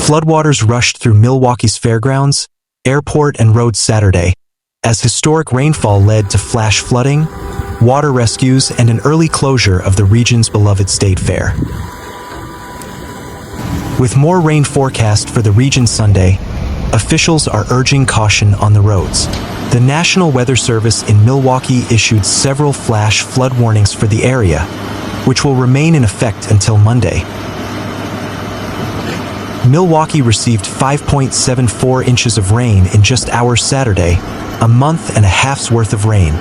Floodwaters rushed through Milwaukee's fairgrounds, airport, and roads Saturday, as historic rainfall led to flash flooding, water rescues, and an early closure of the region's beloved state fair. With more rain forecast for the region Sunday, officials are urging caution on the roads. The National Weather Service in Milwaukee issued several flash flood warnings for the area, which will remain in effect until Monday. Milwaukee received 5.74 inches of rain in just hours Saturday, a month and a half's worth of rain,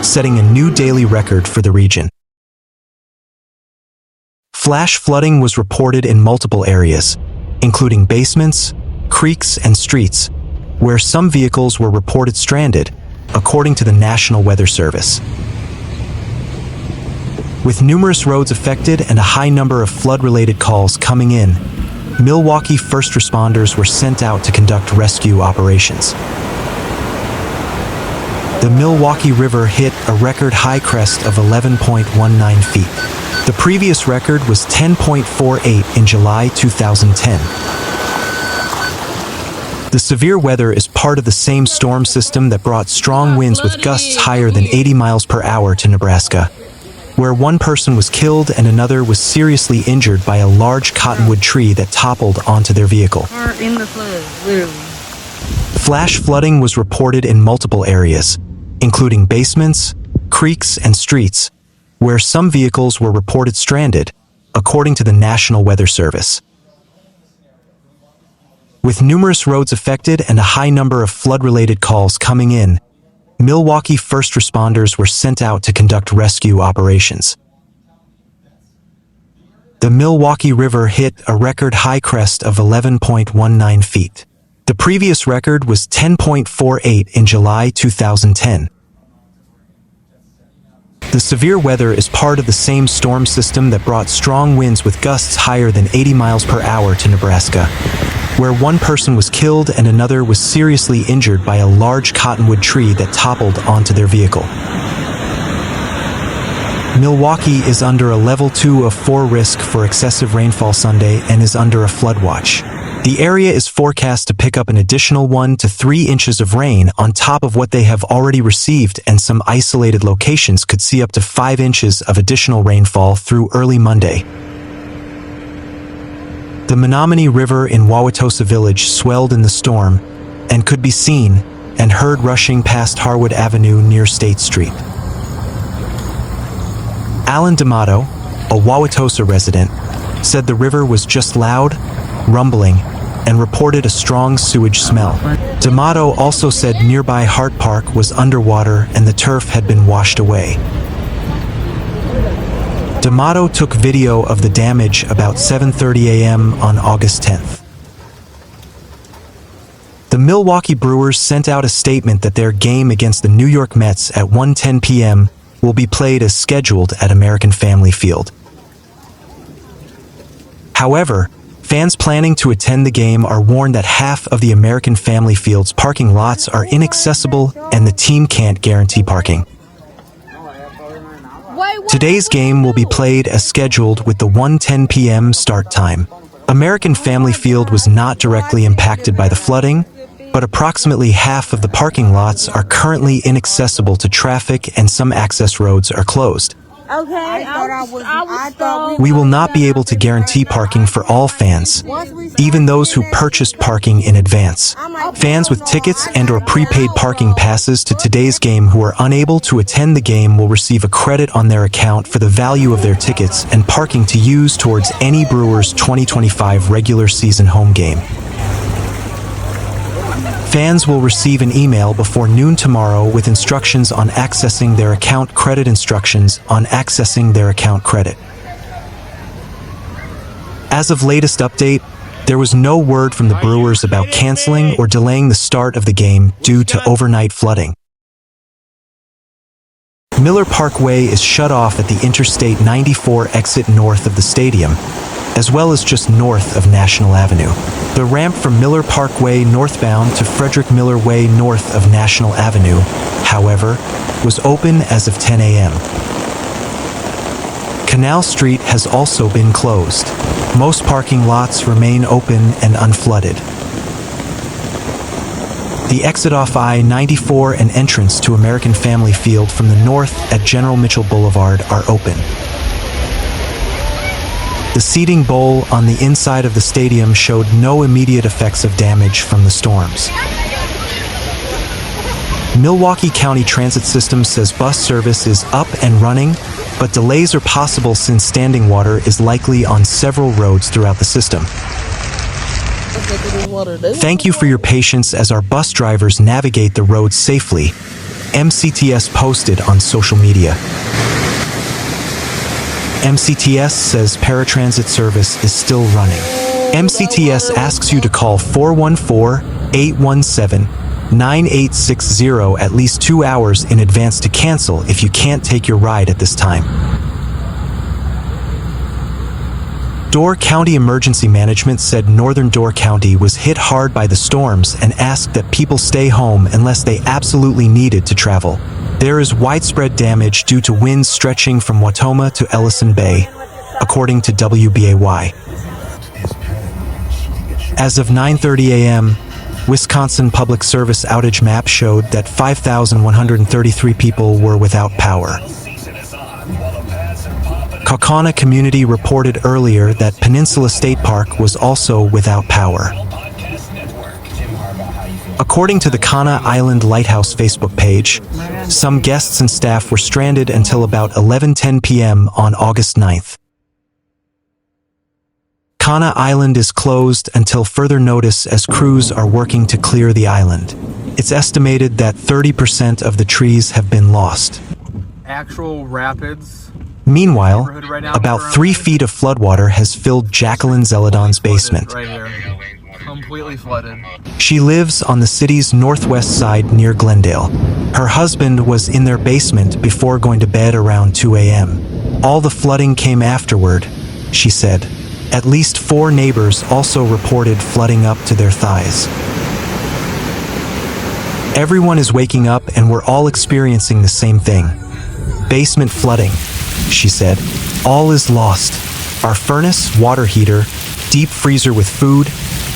setting a new daily record for the region. Flash flooding was reported in multiple areas, including basements, creeks, and streets, where some vehicles were reported stranded, according to the National Weather Service. With numerous roads affected and a high number of flood-related calls coming in, Milwaukee first responders were sent out to conduct rescue operations. The Milwaukee River hit a record high crest of 11.19 feet. The previous record was 10.48 in July 2010. The severe weather is part of the same storm system that brought strong winds with gusts higher than 80 miles per hour to Nebraska, where one person was killed and another was seriously injured by a large cottonwood tree that toppled onto their vehicle. In the flood, literally. Flash flooding was reported in multiple areas, including basements, creeks, and streets, where some vehicles were reported stranded, according to the National Weather Service. With numerous roads affected and a high number of flood-related calls coming in, Milwaukee first responders were sent out to conduct rescue operations. The Milwaukee River hit a record high crest of 11.19 feet. The previous record was 10.48 in July 2010. The severe weather is part of the same storm system that brought strong winds with gusts higher than 80 miles per hour to Nebraska, where one person was killed and another was seriously injured by a large cottonwood tree that toppled onto their vehicle. Milwaukee is under a level 2 of 4 risk for excessive rainfall Sunday and is under a flood watch. The area is forecast to pick up an additional 1 to 3 inches of rain on top of what they have already received, and some isolated locations could see up to 5 inches of additional rainfall through early Monday. The Menomonee River in Wauwatosa Village swelled in the storm and could be seen and heard rushing past Harwood Avenue near State Street. Alan Damato, a Wauwatosa resident, said the river was just loud, rumbling, and reported a strong sewage smell. Damato also said nearby Hart Park was underwater and the turf had been washed away. Damato took video of the damage about 7:30 a.m. on August 10th. The Milwaukee Brewers sent out a statement that their game against the New York Mets at 1:10 p.m. will be played as scheduled at American Family Field. However, fans planning to attend the game are warned that half of the American Family Field's parking lots are inaccessible and the team can't guarantee parking. Today's game will be played as scheduled with the 1:10 p.m. start time. American Family Field was not directly impacted by the flooding, but approximately half of the parking lots are currently inaccessible to traffic and some access roads are closed. We will not be able to guarantee parking for all fans, even those who purchased parking in advance. Fans with tickets and/or prepaid parking passes to today's game who are unable to attend the game will receive a credit on their account for the value of their tickets and parking to use towards any Brewers 2025 regular season home game. Fans will receive an email before noon tomorrow with instructions on accessing their account credit. As of latest update, there was no word from the Brewers about canceling or delaying the start of the game due to overnight flooding. Miller Parkway is shut off at the Interstate 94 exit north of the stadium, as well as just north of National Avenue. The ramp from Miller Parkway northbound to Frederick Miller Way north of National Avenue, however, was open as of 10 a.m. Canal Street has also been closed. Most parking lots remain open and unflooded. The exit off I-94 and entrance to American Family Field from the north at General Mitchell Boulevard are open. The seating bowl on the inside of the stadium showed no immediate effects of damage from the storms. Milwaukee County Transit System says bus service is up and running, but delays are possible since standing water is likely on several roads throughout the system. Thank you for your patience as our bus drivers navigate the roads safely, MCTS posted on social media. MCTS says paratransit service is still running. MCTS asks you to call 414-817-9860 at least 2 hours in advance to cancel if you can't take your ride at this time. Door County Emergency Management said northern Door County was hit hard by the storms and asked that people stay home unless they absolutely needed to travel. There is widespread damage due to winds stretching from Wautoma to Ellison Bay, according to WBAY. As of 9:30 a.m., Wisconsin Public Service outage map showed that 5,133 people were without power. Kaukauna Community reported earlier that Peninsula State Park was also without power. According to the Kana Island Lighthouse Facebook page, some guests and staff were stranded until about 11:10 p.m. on August 9th. Kana Island is closed until further notice as crews are working to clear the island. It's estimated that 30% of the trees have been lost. Actual rapids. Meanwhile, about 3 feet of floodwater has filled Jacqueline Zeledon's basement. Right here. Completely flooded. She lives on the city's northwest side near Glendale. Her husband was in their basement before going to bed around 2 a.m. All the flooding came afterward, she said. At least 4 neighbors also reported flooding up to their thighs. Everyone is waking up and we're all experiencing the same thing. Basement flooding, she said. All is lost. Our furnace, water heater, deep freezer with food,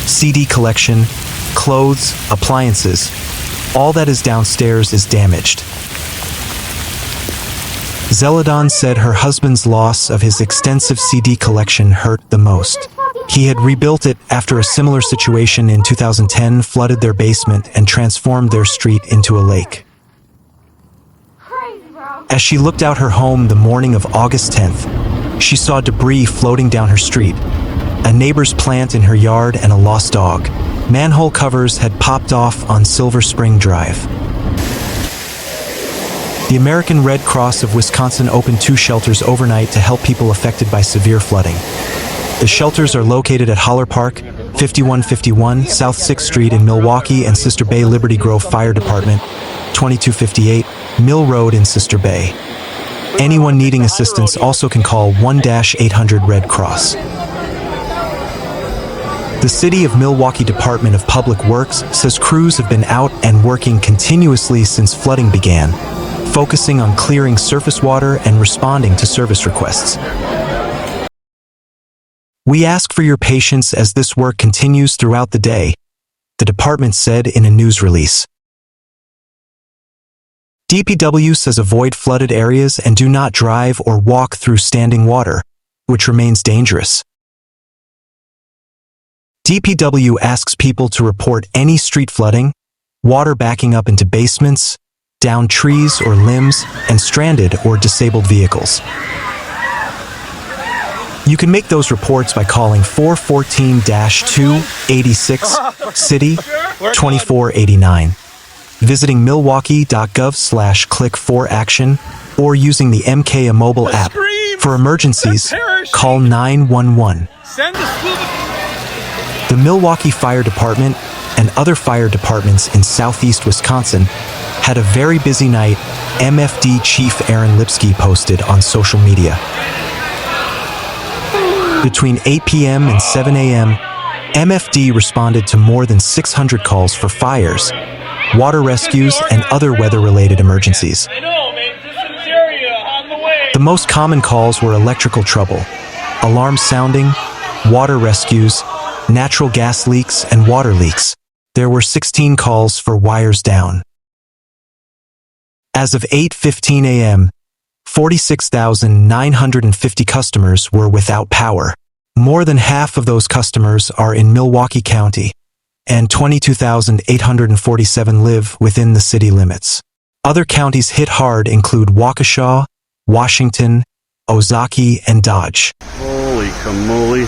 CD collection, clothes, appliances. All that is downstairs is damaged. Zeledon said her husband's loss of his extensive CD collection hurt the most. He had rebuilt it after a similar situation in 2010 flooded their basement and transformed their street into a lake. As she looked out her home the morning of August 10th, she saw debris floating down her street, a neighbor's plant in her yard, and a lost dog. Manhole covers had popped off on Silver Spring Drive. The American Red Cross of Wisconsin opened 2 shelters overnight to help people affected by severe flooding. The shelters are located at Hart Park, 5151 South 6th Street in Milwaukee, and Sister Bay Liberty Grove Fire Department, 2258 Mill Road in Sister Bay. Anyone needing assistance also can call 1-800 Red Cross. The City of Milwaukee Department of Public Works says crews have been out and working continuously since flooding began, focusing on clearing surface water and responding to service requests. We ask for your patience as this work continues throughout the day, the department said in a news release. DPW says avoid flooded areas and do not drive or walk through standing water, which remains dangerous. DPW asks people to report any street flooding, water backing up into basements, downed trees or limbs, and stranded or disabled vehicles. You can make those reports by calling 414-286 City 2489, visiting milwaukee.gov/click4action, or using the MK mobile app. For emergencies, call 911. The Milwaukee Fire Department and other fire departments in southeast Wisconsin had a very busy night, MFD Chief Aaron Lipsky posted on social media. Between 8 p.m. and 7 a.m., MFD responded to more than 600 calls for fires, water rescues, and other weather-related emergencies. The most common calls were electrical trouble, alarms sounding, water rescues, natural gas leaks, and water leaks. There were 16 calls for wires down. As of 8:15 a.m., 46,950 customers were without power. More than half of those customers are in Milwaukee County, and 22,847 live within the city limits. Other counties hit hard include Waukesha, Washington, Ozaukee, and Dodge. Holy camole.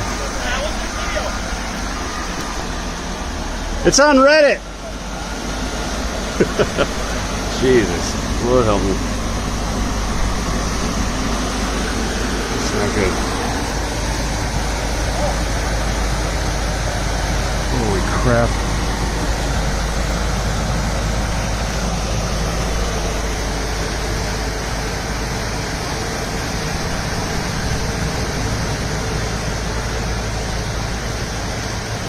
It's on Reddit! Jesus, Lord help me. It's not good. Holy crap.